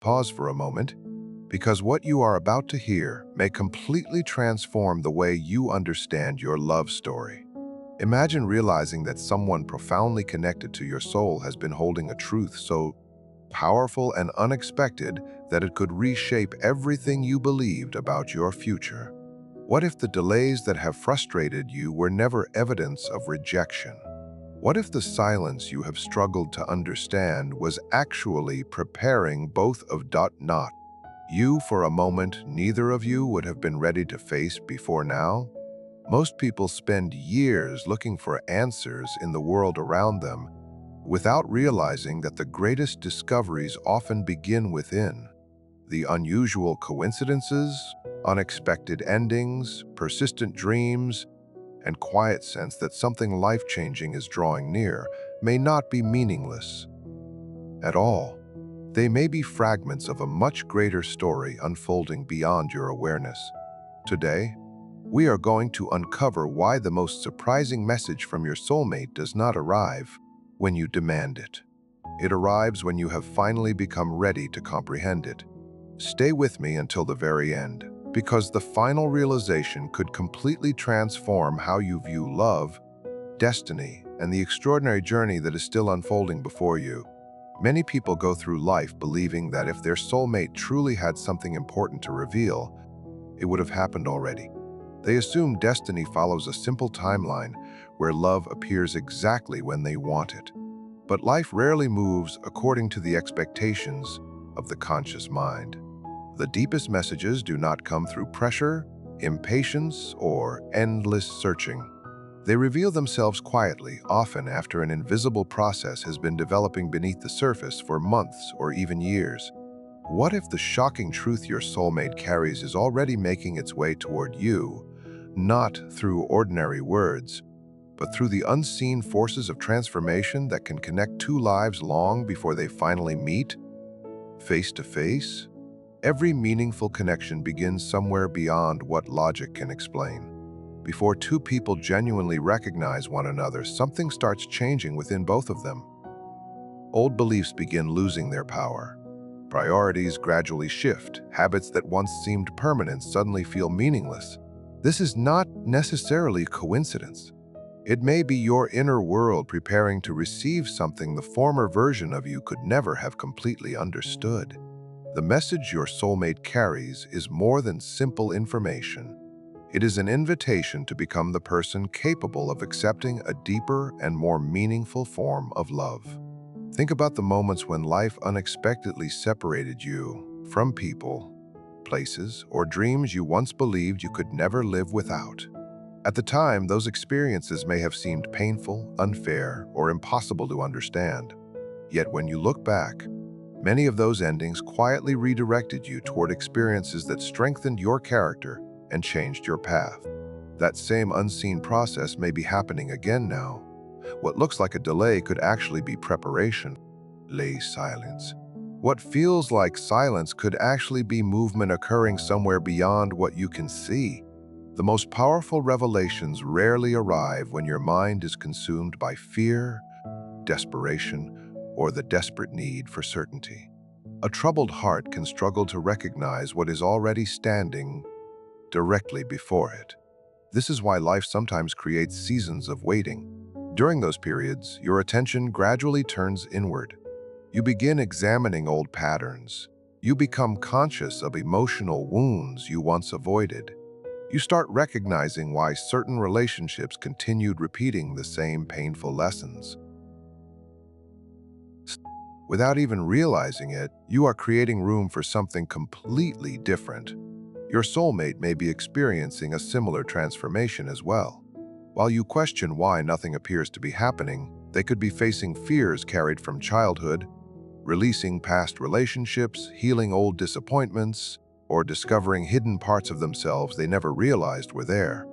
Pause for a moment, because what you are about to hear may completely transform the way you understand your love story. Imagine realizing that someone profoundly connected to your soul has been holding a truth so powerful and unexpected that it could reshape everything you believed about your future. What if the delays that have frustrated you were never evidence of rejection? What if the silence you have struggled to understand was actually preparing both of not you for a moment neither of you would have been ready to face before now? Most people spend years looking for answers in the world around them without realizing that the greatest discoveries often begin within. The unusual coincidences, unexpected endings, persistent dreams, and quiet sense that something life-changing is drawing near may not be meaningless at all. They may be fragments of a much greater story unfolding beyond your awareness. Today, we are going to uncover why the most surprising message from your soulmate does not arrive when you demand it. It arrives when you have finally become ready to comprehend it. Stay with me until the very end, because the final realization could completely transform how you view love, destiny, and the extraordinary journey that is still unfolding before you. Many people go through life believing that if their soulmate truly had something important to reveal, it would have happened already. They assume destiny follows a simple timeline where love appears exactly when they want it. But life rarely moves according to the expectations of the conscious mind. The deepest messages do not come through pressure, impatience, or endless searching. They reveal themselves quietly, often after an invisible process has been developing beneath the surface for months or even years. What if the shocking truth your soulmate carries is already making its way toward you, not through ordinary words, but through the unseen forces of transformation that can connect two lives long before they finally meet, face to face? Every meaningful connection begins somewhere beyond what logic can explain. Before two people genuinely recognize one another, something starts changing within both of them. Old beliefs begin losing their power. Priorities gradually shift. Habits that once seemed permanent suddenly feel meaningless. This is not necessarily coincidence. It may be your inner world preparing to receive something the former version of you could never have completely understood. The message your soulmate carries is more than simple information. It is an invitation to become the person capable of accepting a deeper and more meaningful form of love. Think about the moments when life unexpectedly separated you from people, places, or dreams you once believed you could never live without. At the time, those experiences may have seemed painful, unfair, or impossible to understand. Yet when you look back, many of those endings quietly redirected you toward experiences that strengthened your character and changed your path. That same unseen process may be happening again now. What looks like a delay could actually be preparation. Lay silence. What feels like silence could actually be movement occurring somewhere beyond what you can see. The most powerful revelations rarely arrive when your mind is consumed by fear, desperation, or the desperate need for certainty. A troubled heart can struggle to recognize what is already standing directly before it. This is why life sometimes creates seasons of waiting. During those periods, your attention gradually turns inward. You begin examining old patterns. You become conscious of emotional wounds you once avoided. You start recognizing why certain relationships continued repeating the same painful lessons. Without even realizing it, you are creating room for something completely different. Your soulmate may be experiencing a similar transformation as well. While you question why nothing appears to be happening, they could be facing fears carried from childhood, releasing past relationships, healing old disappointments, or discovering hidden parts of themselves they never realized were there.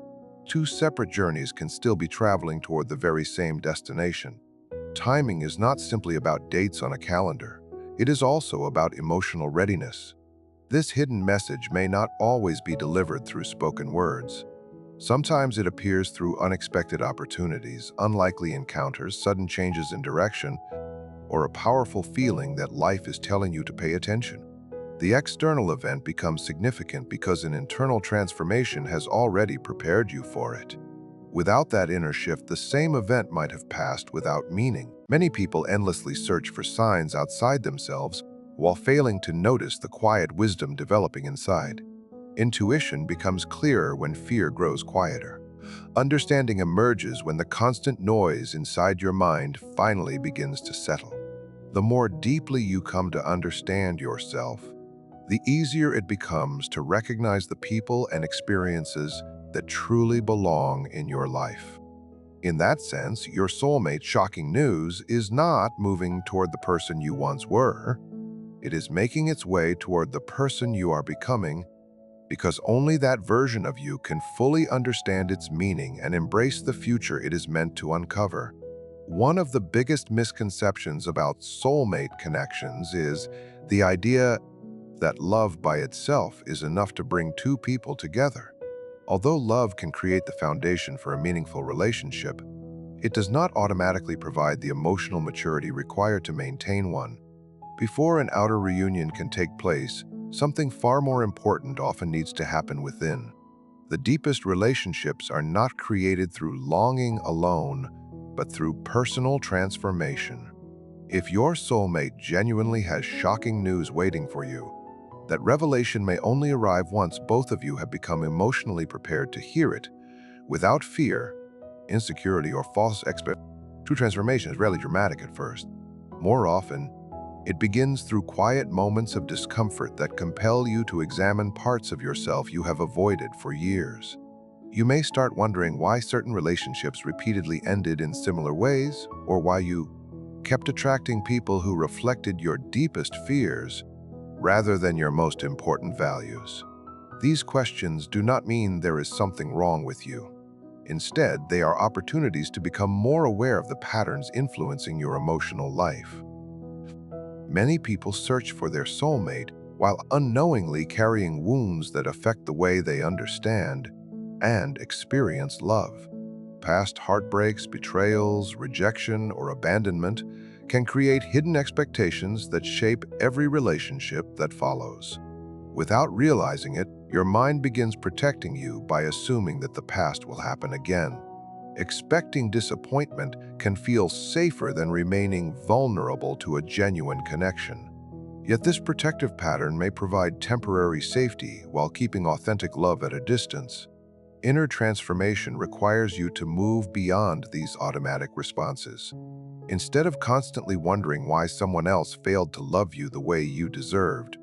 Two separate journeys can still be traveling toward the very same destination. Timing is not simply about dates on a calendar. It is also about emotional readiness. This hidden message may not always be delivered through spoken words. Sometimes it appears through unexpected opportunities, unlikely encounters, sudden changes in direction, or a powerful feeling that life is telling you to pay attention. The external event becomes significant because an internal transformation has already prepared you for it. Without that inner shift, the same event might have passed without meaning. Many people endlessly search for signs outside themselves while failing to notice the quiet wisdom developing inside. Intuition becomes clearer when fear grows quieter. Understanding emerges when the constant noise inside your mind finally begins to settle. The more deeply you come to understand yourself, the easier it becomes to recognize the people and experiences that truly belong in your life. In that sense, your soulmate's shocking news is not moving toward the person you once were. It is making its way toward the person you are becoming, because only that version of you can fully understand its meaning and embrace the future it is meant to uncover. One of the biggest misconceptions about soulmate connections is the idea that love by itself is enough to bring two people together. Although love can create the foundation for a meaningful relationship, it does not automatically provide the emotional maturity required to maintain one. Before an outer reunion can take place, something far more important often needs to happen within. The deepest relationships are not created through longing alone, but through personal transformation. If your soulmate genuinely has shocking news waiting for you, that revelation may only arrive once both of you have become emotionally prepared to hear it, without fear, insecurity, or false expectation. True transformation is rarely dramatic at first. More often, it begins through quiet moments of discomfort that compel you to examine parts of yourself you have avoided for years. You may start wondering why certain relationships repeatedly ended in similar ways, or why you kept attracting people who reflected your deepest fears rather than your most important values. These questions do not mean there is something wrong with you. Instead, they are opportunities to become more aware of the patterns influencing your emotional life. Many people search for their soulmate while unknowingly carrying wounds that affect the way they understand and experience love. Past heartbreaks, betrayals, rejection, or abandonment can create hidden expectations that shape every relationship that follows. Without realizing it, your mind begins protecting you by assuming that the past will happen again. Expecting disappointment can feel safer than remaining vulnerable to a genuine connection. Yet this protective pattern may provide temporary safety while keeping authentic love at a distance. Inner transformation requires you to move beyond these automatic responses. Instead of constantly wondering why someone else failed to love you the way you deserved,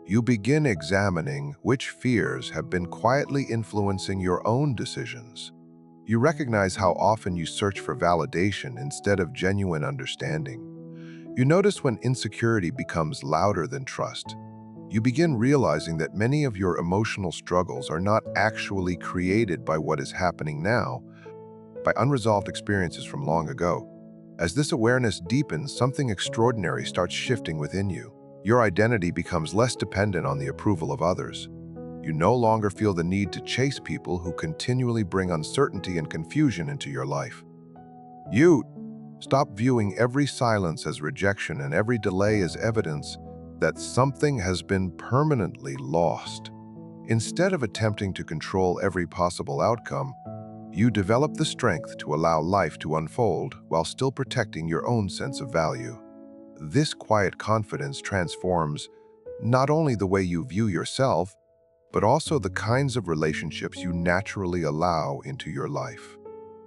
you begin examining which fears have been quietly influencing your own decisions. You recognize how often you search for validation instead of genuine understanding. You notice when insecurity becomes louder than trust. You begin realizing that many of your emotional struggles are not actually created by what is happening now, by unresolved experiences from long ago. As this awareness deepens, something extraordinary starts shifting within you. Your identity becomes less dependent on the approval of others. You no longer feel the need to chase people who continually bring uncertainty and confusion into your life. You stop viewing every silence as rejection and every delay as evidence that something has been permanently lost. Instead of attempting to control every possible outcome, you develop the strength to allow life to unfold while still protecting your own sense of value. This quiet confidence transforms not only the way you view yourself, but also the kinds of relationships you naturally allow into your life.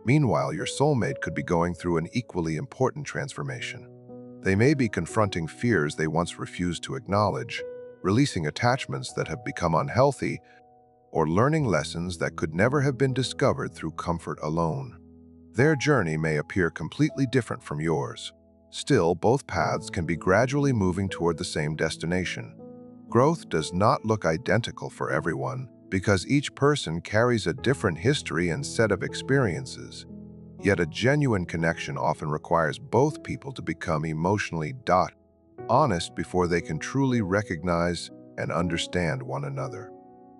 Meanwhile, your soulmate could be going through an equally important transformation. They may be confronting fears they once refused to acknowledge, releasing attachments that have become unhealthy, or learning lessons that could never have been discovered through comfort alone. Their journey may appear completely different from yours. Still, both paths can be gradually moving toward the same destination. Growth does not look identical for everyone because each person carries a different history and set of experiences. Yet a genuine connection often requires both people to become emotionally honest before they can truly recognize and understand one another.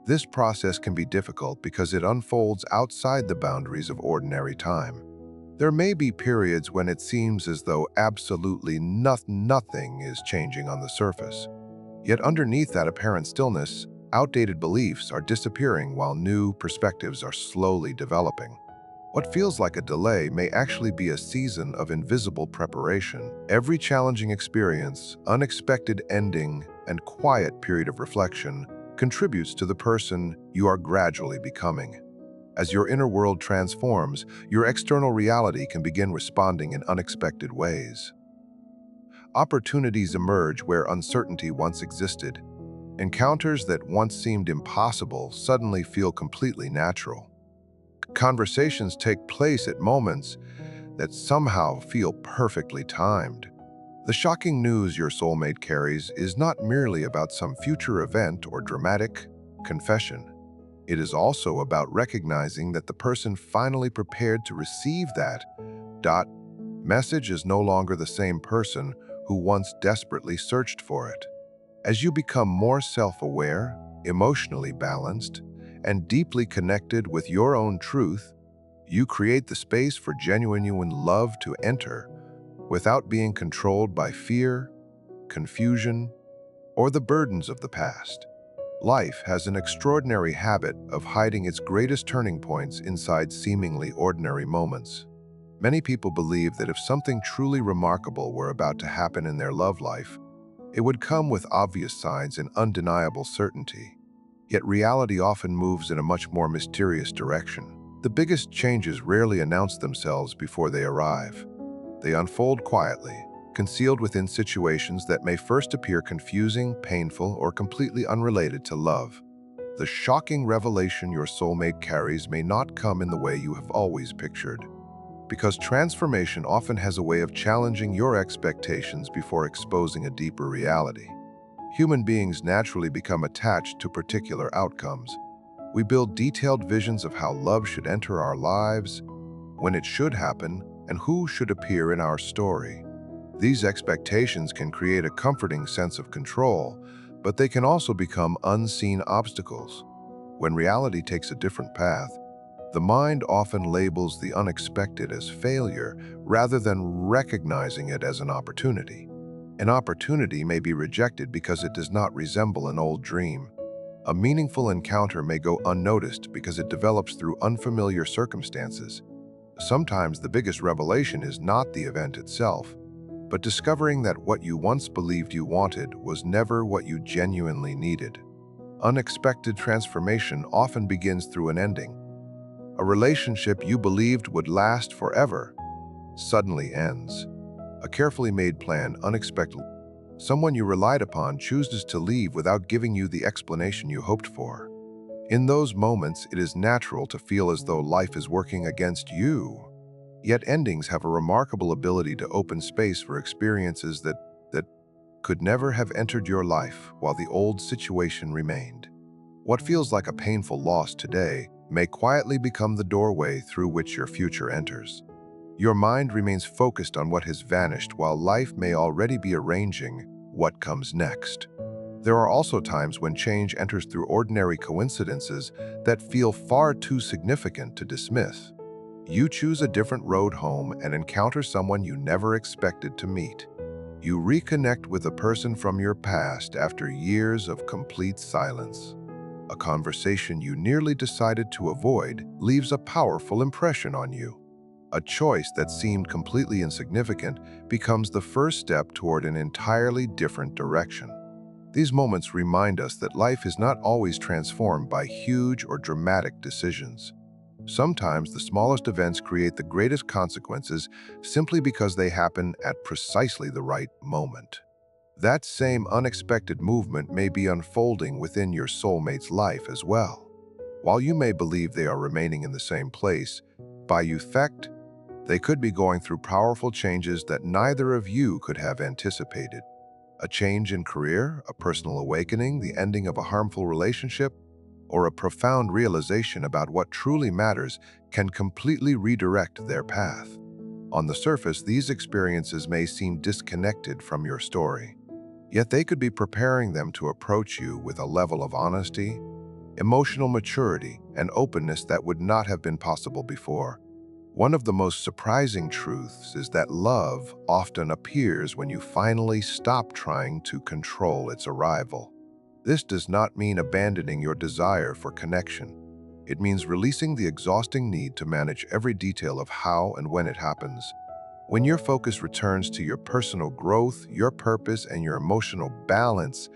This process can be difficult because it unfolds outside the boundaries of ordinary time. There may be periods when it seems as though absolutely nothing is changing on the surface. Yet underneath that apparent stillness, outdated beliefs are disappearing while new perspectives are slowly developing. What feels like a delay may actually be a season of invisible preparation. Every challenging experience, unexpected ending, and quiet period of reflection contributes to the person you are gradually becoming. As your inner world transforms, your external reality can begin responding in unexpected ways. Opportunities emerge where uncertainty once existed. Encounters that once seemed impossible suddenly feel completely natural. Conversations take place at moments that somehow feel perfectly timed. The shocking news your soulmate carries is not merely about some future event or dramatic confession. It is also about recognizing that the person finally prepared to receive that message is no longer the same person who once desperately searched for it. As you become more self-aware, emotionally balanced, and deeply connected with your own truth, you create the space for genuine love to enter without being controlled by fear, confusion, or the burdens of the past. Life has an extraordinary habit of hiding its greatest turning points inside seemingly ordinary moments. Many people believe that if something truly remarkable were about to happen in their love life, it would come with obvious signs and undeniable certainty. Yet reality often moves in a much more mysterious direction. The biggest changes rarely announce themselves before they arrive. They unfold quietly, concealed within situations that may first appear confusing, painful, or completely unrelated to love. The shocking revelation your soulmate carries may not come in the way you have always pictured, because transformation often has a way of challenging your expectations before exposing a deeper reality. Human beings naturally become attached to particular outcomes. We build detailed visions of how love should enter our lives, when it should happen, and who should appear in our story. These expectations can create a comforting sense of control, but they can also become unseen obstacles. When reality takes a different path, the mind often labels the unexpected as failure rather than recognizing it as an opportunity. An opportunity may be rejected because it does not resemble an old dream. A meaningful encounter may go unnoticed because it develops through unfamiliar circumstances. Sometimes the biggest revelation is not the event itself, but discovering that what you once believed you wanted was never what you genuinely needed. Unexpected transformation often begins through an ending. A relationship you believed would last forever suddenly ends. A carefully made plan unexpectedly. Someone you relied upon chooses to leave without giving you the explanation you hoped for. In those moments, it is natural to feel as though life is working against you. Yet endings have a remarkable ability to open space for experiences that could never have entered your life while the old situation remained. What feels like a painful loss today may quietly become the doorway through which your future enters. Your mind remains focused on what has vanished while life may already be arranging what comes next. There are also times when change enters through ordinary coincidences that feel far too significant to dismiss. You choose a different road home and encounter someone you never expected to meet. You reconnect with a person from your past after years of complete silence. A conversation you nearly decided to avoid leaves a powerful impression on you. A choice that seemed completely insignificant becomes the first step toward an entirely different direction. These moments remind us that life is not always transformed by huge or dramatic decisions. Sometimes the smallest events create the greatest consequences simply because they happen at precisely the right moment. That same unexpected movement may be unfolding within your soulmate's life as well. While you may believe they are remaining in the same place, by effect, they could be going through powerful changes that neither of you could have anticipated. A change in career, a personal awakening, the ending of a harmful relationship, or a profound realization about what truly matters can completely redirect their path. On the surface, these experiences may seem disconnected from your story, yet they could be preparing them to approach you with a level of honesty, emotional maturity, and openness that would not have been possible before. One of the most surprising truths is that love often appears when you finally stop trying to control its arrival. This does not mean abandoning your desire for connection. It means releasing the exhausting need to manage every detail of how and when it happens. When your focus returns to your personal growth, your purpose, and your emotional balance,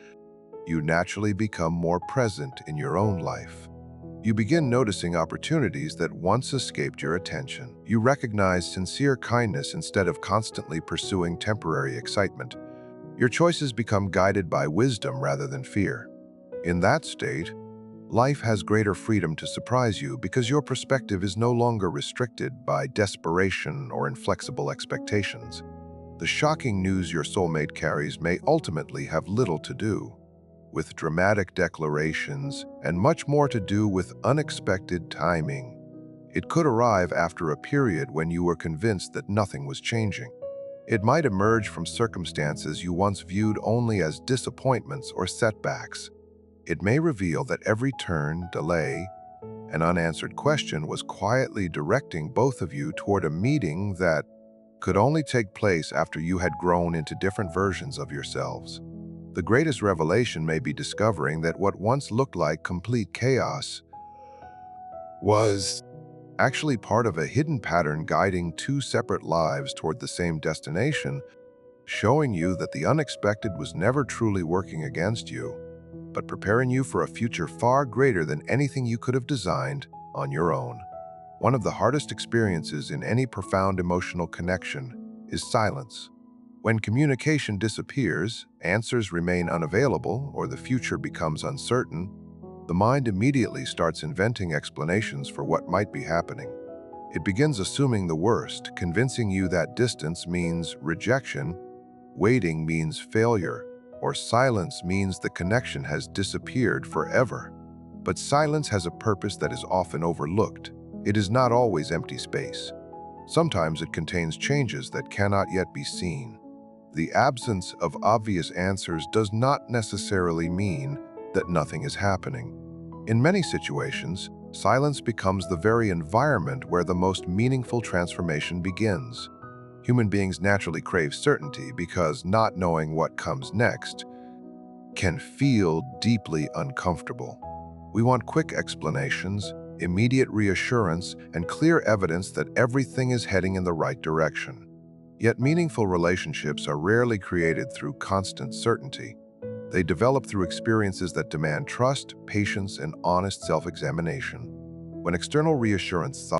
you naturally become more present in your own life. You begin noticing opportunities that once escaped your attention. You recognize sincere kindness instead of constantly pursuing temporary excitement. Your choices become guided by wisdom rather than fear. In that state, life has greater freedom to surprise you because your perspective is no longer restricted by desperation or inflexible expectations. The shocking news your soulmate carries may ultimately have little to do with dramatic declarations and much more to do with unexpected timing. It could arrive after a period when you were convinced that nothing was changing. It might emerge from circumstances you once viewed only as disappointments or setbacks. It may reveal that every turn, delay, and unanswered question was quietly directing both of you toward a meeting that could only take place after you had grown into different versions of yourselves. The greatest revelation may be discovering that what once looked like complete chaos was actually part of a hidden pattern guiding two separate lives toward the same destination, showing you that the unexpected was never truly working against you, but preparing you for a future far greater than anything you could have designed on your own. One of the hardest experiences in any profound emotional connection is silence. When communication disappears, answers remain unavailable, or the future becomes uncertain, the mind immediately starts inventing explanations for what might be happening. It begins assuming the worst, convincing you that distance means rejection, waiting means failure, or silence means the connection has disappeared forever. But silence has a purpose that is often overlooked. It is not always empty space. Sometimes it contains changes that cannot yet be seen. The absence of obvious answers does not necessarily mean that nothing is happening. In many situations, silence becomes the very environment where the most meaningful transformation begins. Human beings naturally crave certainty because not knowing what comes next can feel deeply uncomfortable. We want quick explanations, immediate reassurance, and clear evidence that everything is heading in the right direction. Yet meaningful relationships are rarely created through constant certainty. They develop through experiences that demand trust, patience, and honest self-examination. When external reassurance,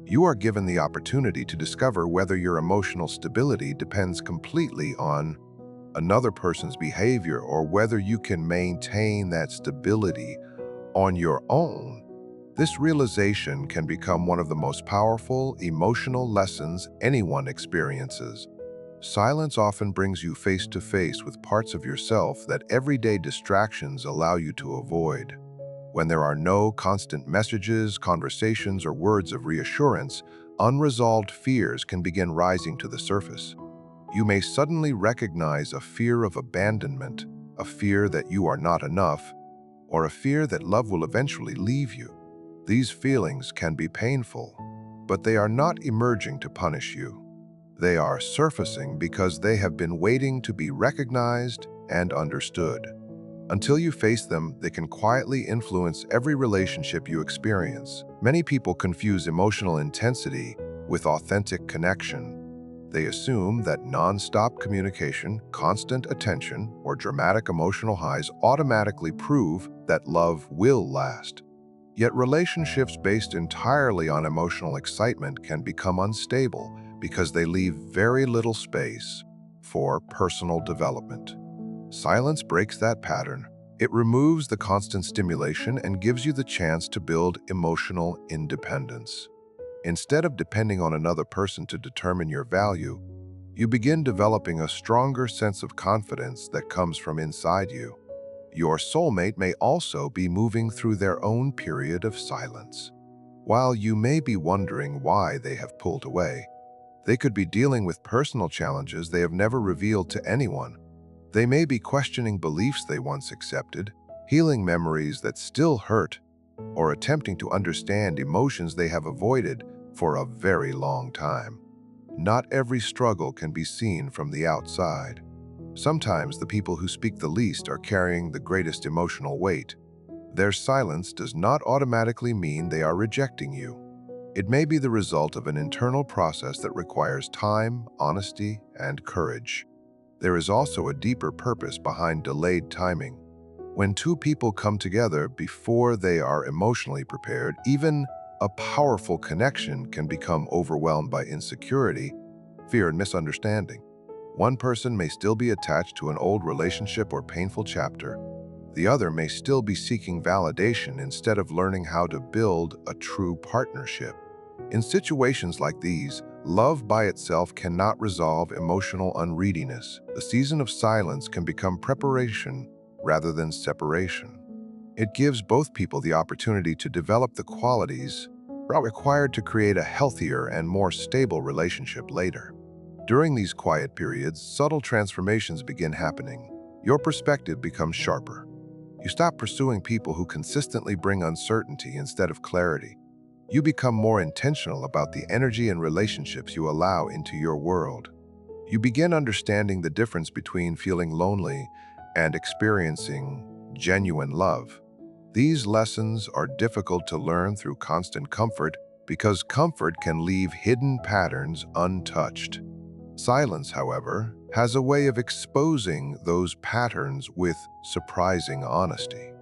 you are given the opportunity to discover whether your emotional stability depends completely on another person's behavior or whether you can maintain that stability on your own. This realization can become one of the most powerful emotional lessons anyone experiences. Silence often brings you face to face with parts of yourself that everyday distractions allow you to avoid. When there are no constant messages, conversations, or words of reassurance, unresolved fears can begin rising to the surface. You may suddenly recognize a fear of abandonment, a fear that you are not enough, or a fear that love will eventually leave you. These feelings can be painful, but they are not emerging to punish you. They are surfacing because they have been waiting to be recognized and understood. Until you face them, they can quietly influence every relationship you experience. Many people confuse emotional intensity with authentic connection. They assume that non-stop communication, constant attention, or dramatic emotional highs automatically prove that love will last. Yet relationships based entirely on emotional excitement can become unstable because they leave very little space for personal development. Silence breaks that pattern. It removes the constant stimulation and gives you the chance to build emotional independence. Instead of depending on another person to determine your value, you begin developing a stronger sense of confidence that comes from inside you. Your soulmate may also be moving through their own period of silence. While you may be wondering why they have pulled away, they could be dealing with personal challenges they have never revealed to anyone. They may be questioning beliefs they once accepted, healing memories that still hurt, or attempting to understand emotions they have avoided for a very long time. Not every struggle can be seen from the outside. Sometimes the people who speak the least are carrying the greatest emotional weight. Their silence does not automatically mean they are rejecting you. It may be the result of an internal process that requires time, honesty, and courage. There is also a deeper purpose behind delayed timing. When two people come together before they are emotionally prepared, even a powerful connection can become overwhelmed by insecurity, fear, and misunderstanding. One person may still be attached to an old relationship or painful chapter. The other may still be seeking validation instead of learning how to build a true partnership. In situations like these, love by itself cannot resolve emotional unreadiness. The season of silence can become preparation rather than separation. It gives both people the opportunity to develop the qualities required to create a healthier and more stable relationship later. During these quiet periods, subtle transformations begin happening. Your perspective becomes sharper. You stop pursuing people who consistently bring uncertainty instead of clarity. You become more intentional about the energy and relationships you allow into your world. You begin understanding the difference between feeling lonely and experiencing genuine love. These lessons are difficult to learn through constant comfort because comfort can leave hidden patterns untouched. Silence, however, has a way of exposing those patterns with surprising honesty.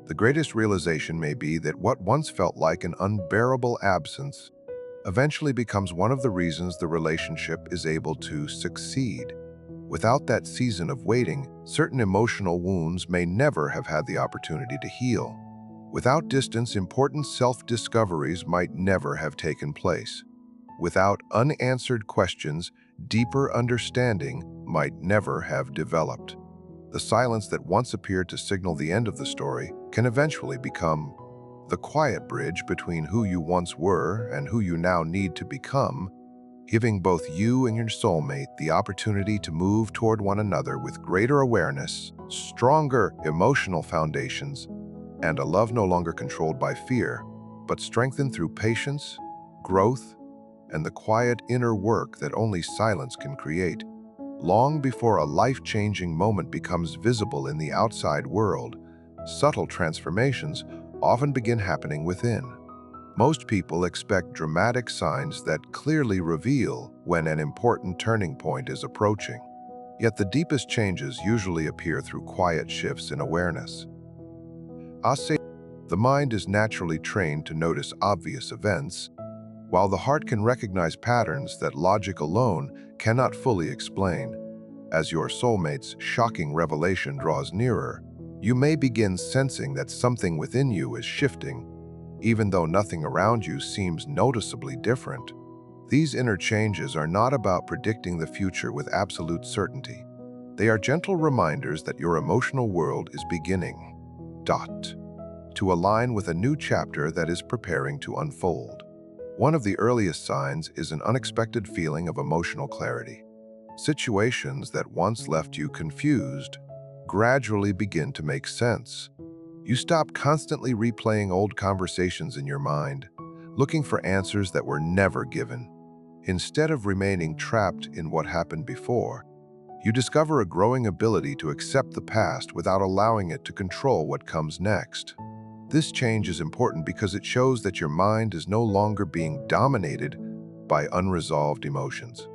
The greatest realization may be that what once felt like an unbearable absence eventually becomes one of the reasons the relationship is able to succeed. Without that season of waiting, certain emotional wounds may never have had the opportunity to heal. Without distance, important self-discoveries might never have taken place. Without unanswered questions, deeper understanding might never have developed. The silence that once appeared to signal the end of the story can eventually become the quiet bridge between who you once were and who you now need to become, giving both you and your soulmate the opportunity to move toward one another with greater awareness, stronger emotional foundations, and a love no longer controlled by fear, but strengthened through patience, growth, and the quiet inner work that only silence can create. Long before a life-changing moment becomes visible in the outside world, subtle transformations often begin happening within. Most people expect dramatic signs that clearly reveal when an important turning point is approaching. Yet the deepest changes usually appear through quiet shifts in awareness. The mind is naturally trained to notice obvious events, while the heart can recognize patterns that logic alone cannot fully explain. As your soulmate's shocking revelation draws nearer, you may begin sensing that something within you is shifting, even though nothing around you seems noticeably different. These inner changes are not about predicting the future with absolute certainty. They are gentle reminders that your emotional world is beginning to align with a new chapter that is preparing to unfold. One of the earliest signs is an unexpected feeling of emotional clarity. Situations that once left you confused gradually begin to make sense. You stop constantly replaying old conversations in your mind, looking for answers that were never given. Instead of remaining trapped in what happened before, you discover a growing ability to accept the past without allowing it to control what comes next. This change is important because it shows that your mind is no longer being dominated by unresolved emotions.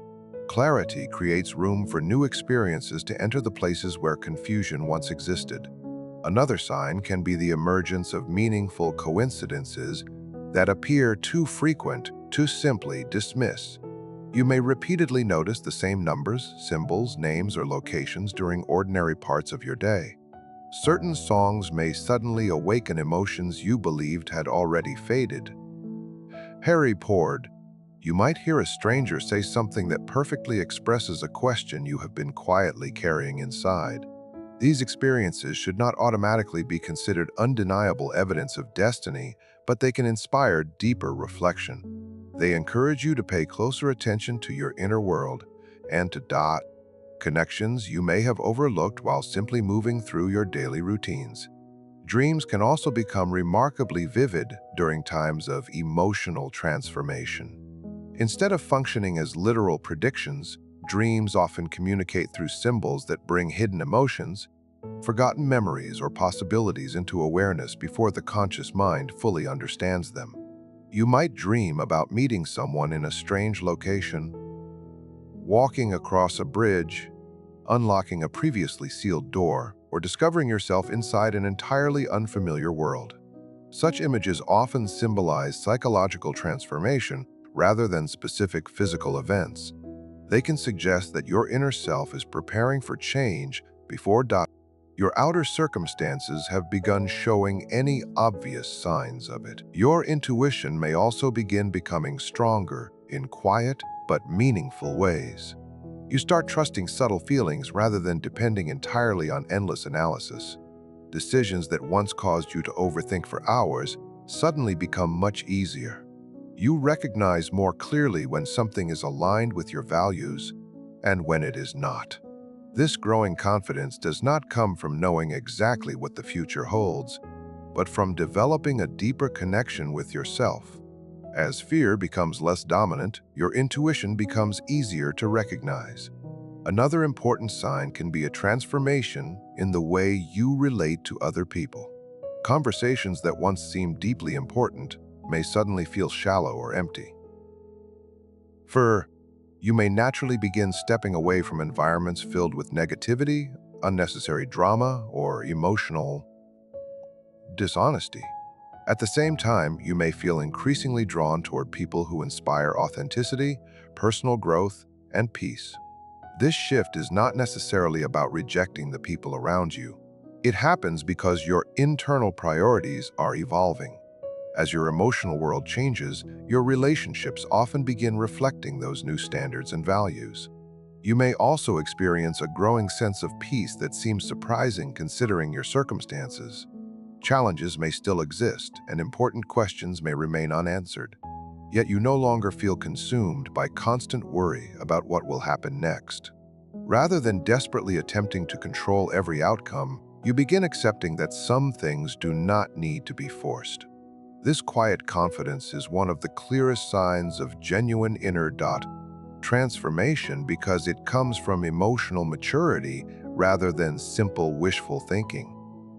Clarity creates room for new experiences to enter the places where confusion once existed. Another sign can be the emergence of meaningful coincidences that appear too frequent to simply dismiss. You may repeatedly notice the same numbers, symbols, names, or locations during ordinary parts of your day. Certain songs may suddenly awaken emotions you believed had already faded. Harry poured. You might hear a stranger say something that perfectly expresses a question you have been quietly carrying inside. These experiences should not automatically be considered undeniable evidence of destiny, but they can inspire deeper reflection. They encourage you to pay closer attention to your inner world and to dot connections you may have overlooked while simply moving through your daily routines. Dreams can also become remarkably vivid during times of emotional transformation. Instead of functioning as literal predictions, dreams often communicate through symbols that bring hidden emotions, forgotten memories, or possibilities into awareness before the conscious mind fully understands them. You might dream about meeting someone in a strange location, walking across a bridge, unlocking a previously sealed door, or discovering yourself inside an entirely unfamiliar world. Such images often symbolize psychological transformation rather than specific physical events. They can suggest that your inner self is preparing for change before your outer circumstances have begun showing any obvious signs of it. Your intuition may also begin becoming stronger in quiet but meaningful ways. You start trusting subtle feelings rather than depending entirely on endless analysis. Decisions that once caused you to overthink for hours suddenly become much easier. You recognize more clearly when something is aligned with your values and when it is not. This growing confidence does not come from knowing exactly what the future holds, but from developing a deeper connection with yourself. As fear becomes less dominant, your intuition becomes easier to recognize. Another important sign can be a transformation in the way you relate to other people. Conversations that once seemed deeply important may suddenly feel shallow or empty. You may naturally begin stepping away from environments filled with negativity, unnecessary drama, or emotional dishonesty. At the same time, you may feel increasingly drawn toward people who inspire authenticity, personal growth, and peace. This shift is not necessarily about rejecting the people around you. It happens because your internal priorities are evolving. As your emotional world changes, your relationships often begin reflecting those new standards and values. You may also experience a growing sense of peace that seems surprising considering your circumstances. Challenges may still exist, and important questions may remain unanswered. Yet you no longer feel consumed by constant worry about what will happen next. Rather than desperately attempting to control every outcome, you begin accepting that some things do not need to be forced. This quiet confidence is one of the clearest signs of genuine inner transformation because it comes from emotional maturity rather than simple wishful thinking.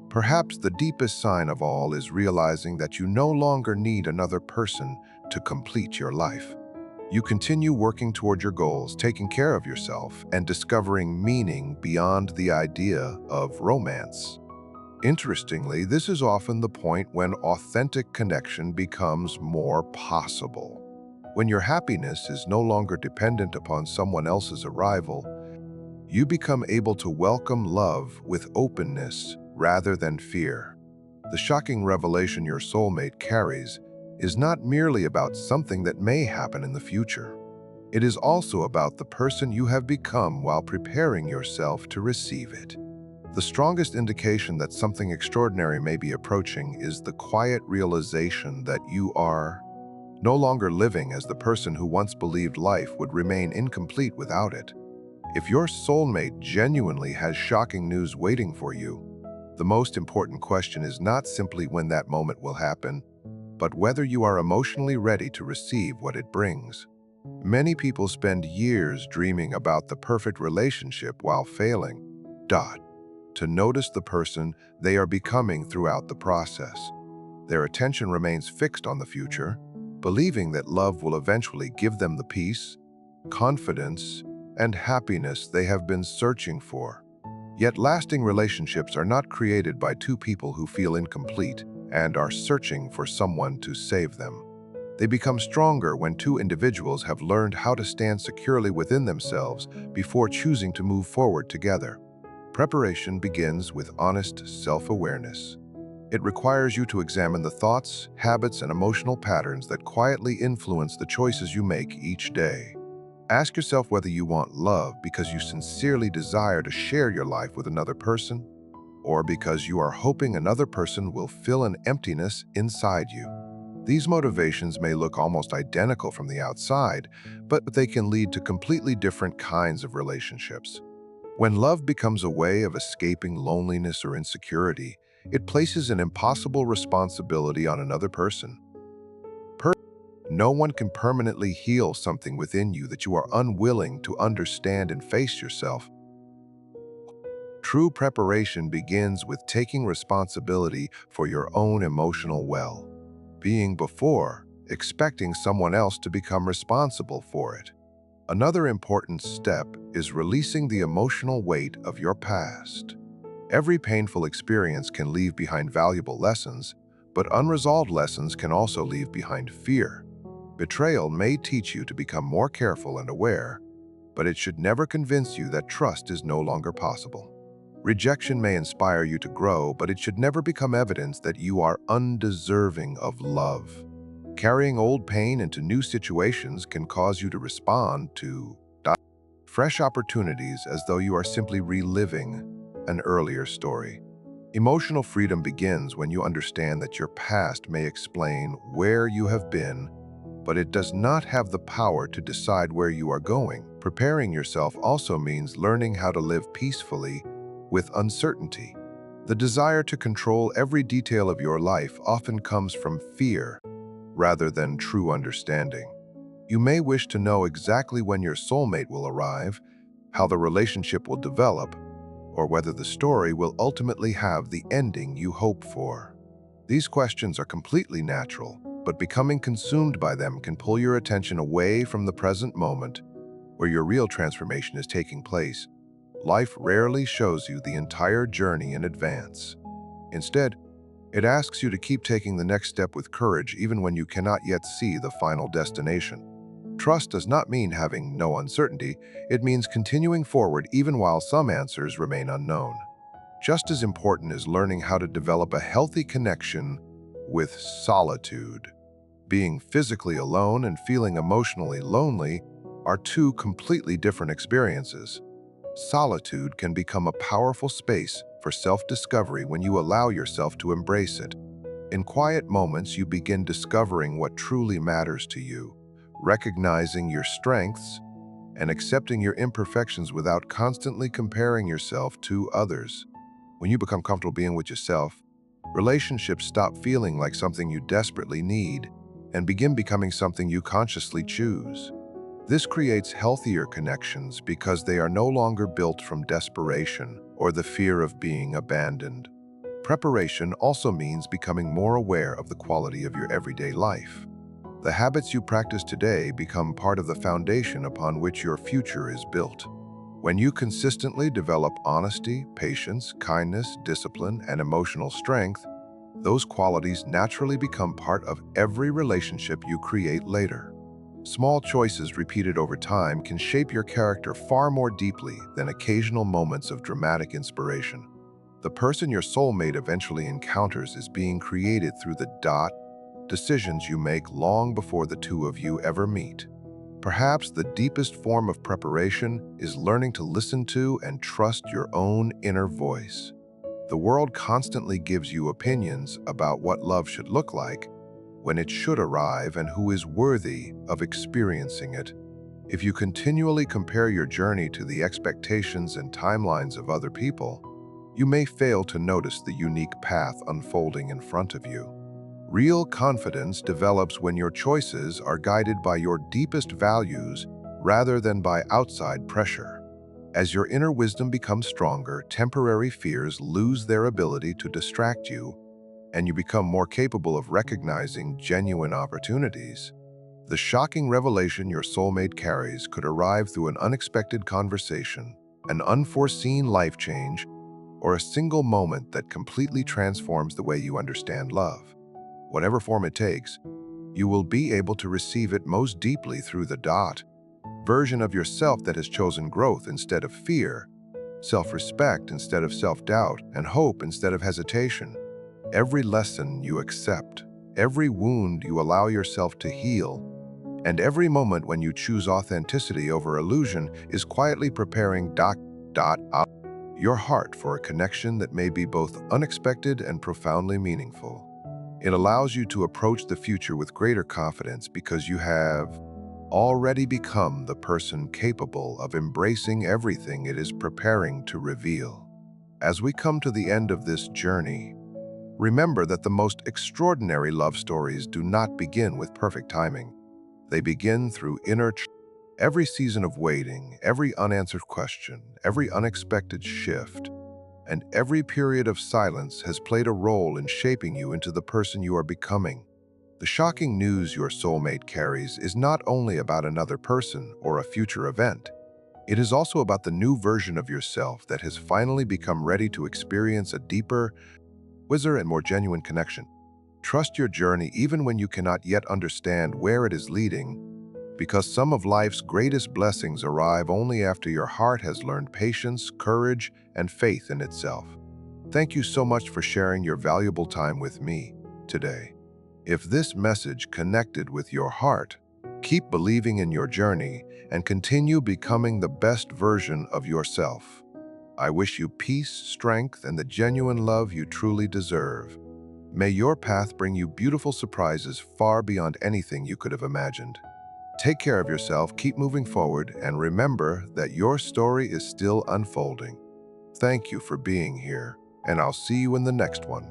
Perhaps the deepest sign of all is realizing that you no longer need another person to complete your life. You continue working toward your goals, taking care of yourself, and discovering meaning beyond the idea of romance. Interestingly, this is often the point when authentic connection becomes more possible. When your happiness is no longer dependent upon someone else's arrival, you become able to welcome love with openness rather than fear. The shocking revelation your soulmate carries is not merely about something that may happen in the future. It is also about the person you have become while preparing yourself to receive it. The strongest indication that something extraordinary may be approaching is the quiet realization that you are no longer living as the person who once believed life would remain incomplete without it. If your soulmate genuinely has shocking news waiting for you, the most important question is not simply when that moment will happen, but whether you are emotionally ready to receive what it brings. Many people spend years dreaming about the perfect relationship while failing to notice the person they are becoming throughout the process. Their attention remains fixed on the future, believing that love will eventually give them the peace, confidence, and happiness they have been searching for. Yet lasting relationships are not created by two people who feel incomplete and are searching for someone to save them. They become stronger when two individuals have learned how to stand securely within themselves before choosing to move forward together. Preparation begins with honest self-awareness. It requires you to examine the thoughts, habits, and emotional patterns that quietly influence the choices you make each day. Ask yourself whether you want love because you sincerely desire to share your life with another person, or because you are hoping another person will fill an emptiness inside you. These motivations may look almost identical from the outside, but they can lead to completely different kinds of relationships. When love becomes a way of escaping loneliness or insecurity, it places an impossible responsibility on another person. No one can permanently heal something within you that you are unwilling to understand and face yourself. True preparation begins with taking responsibility for your own emotional well-being before expecting someone else to become responsible for it. Another important step is releasing the emotional weight of your past. Every painful experience can leave behind valuable lessons, but unresolved lessons can also leave behind fear. Betrayal may teach you to become more careful and aware, but it should never convince you that trust is no longer possible. Rejection may inspire you to grow, but it should never become evidence that you are undeserving of love. Carrying old pain into new situations can cause you to respond to fresh opportunities as though you are simply reliving an earlier story. Emotional freedom begins when you understand that your past may explain where you have been, but it does not have the power to decide where you are going. Preparing yourself also means learning how to live peacefully with uncertainty. The desire to control every detail of your life often comes from fear rather than true understanding. You may wish to know exactly when your soulmate will arrive, how the relationship will develop, or whether the story will ultimately have the ending you hope for. These questions are completely natural, but becoming consumed by them can pull your attention away from the present moment where your real transformation is taking place. Life rarely shows you the entire journey in advance. Instead, it asks you to keep taking the next step with courage even when you cannot yet see the final destination. Trust does not mean having no uncertainty, it means continuing forward even while some answers remain unknown. Just as important is learning how to develop a healthy connection with solitude. Being physically alone and feeling emotionally lonely are two completely different experiences. Solitude can become a powerful space for self-discovery when you allow yourself to embrace it. In quiet moments, you begin discovering what truly matters to you, recognizing your strengths, and accepting your imperfections without constantly comparing yourself to others. When you become comfortable being with yourself, relationships stop feeling like something you desperately need and begin becoming something you consciously choose. This creates healthier connections because they are no longer built from desperation or the fear of being abandoned. Preparation also means becoming more aware of the quality of your everyday life. The habits you practice today become part of the foundation upon which your future is built. When you consistently develop honesty, patience, kindness, discipline, and emotional strength, those qualities naturally become part of every relationship you create later. Small choices repeated over time can shape your character far more deeply than occasional moments of dramatic inspiration. The person your soulmate eventually encounters is being created through the decisions you make long before the two of you ever meet. Perhaps the deepest form of preparation is learning to listen to and trust your own inner voice. The world constantly gives you opinions about what love should look like, when it should arrive, and who is worthy of experiencing it. If you continually compare your journey to the expectations and timelines of other people, you may fail to notice the unique path unfolding in front of you. Real confidence develops when your choices are guided by your deepest values rather than by outside pressure. As your inner wisdom becomes stronger, temporary fears lose their ability to distract you, and you become more capable of recognizing genuine opportunities. The shocking revelation your soulmate carries could arrive through an unexpected conversation, an unforeseen life change, or a single moment that completely transforms the way you understand love. Whatever form it takes, you will be able to receive it most deeply through the version of yourself that has chosen growth instead of fear, self-respect instead of self-doubt, and hope instead of hesitation. Every lesson you accept, every wound you allow yourself to heal, and every moment when you choose authenticity over illusion is quietly preparing your heart for a connection that may be both unexpected and profoundly meaningful. It allows you to approach the future with greater confidence because you have already become the person capable of embracing everything it is preparing to reveal. As we come to the end of this journey, remember that the most extraordinary love stories do not begin with perfect timing. They begin through every season of waiting, every unanswered question, every unexpected shift, and every period of silence has played a role in shaping you into the person you are becoming. The shocking news your soulmate carries is not only about another person or a future event. It is also about the new version of yourself that has finally become ready to experience a deeper, wiser, and more genuine connection. Trust your journey even when you cannot yet understand where it is leading, because some of life's greatest blessings arrive only after your heart has learned patience, courage, and faith in itself. Thank you so much for sharing your valuable time with me today. If this message connected with your heart, keep believing in your journey and continue becoming the best version of yourself. I wish you peace, strength, and the genuine love you truly deserve. May your path bring you beautiful surprises far beyond anything you could have imagined. Take care of yourself, keep moving forward, and remember that your story is still unfolding. Thank you for being here, and I'll see you in the next one.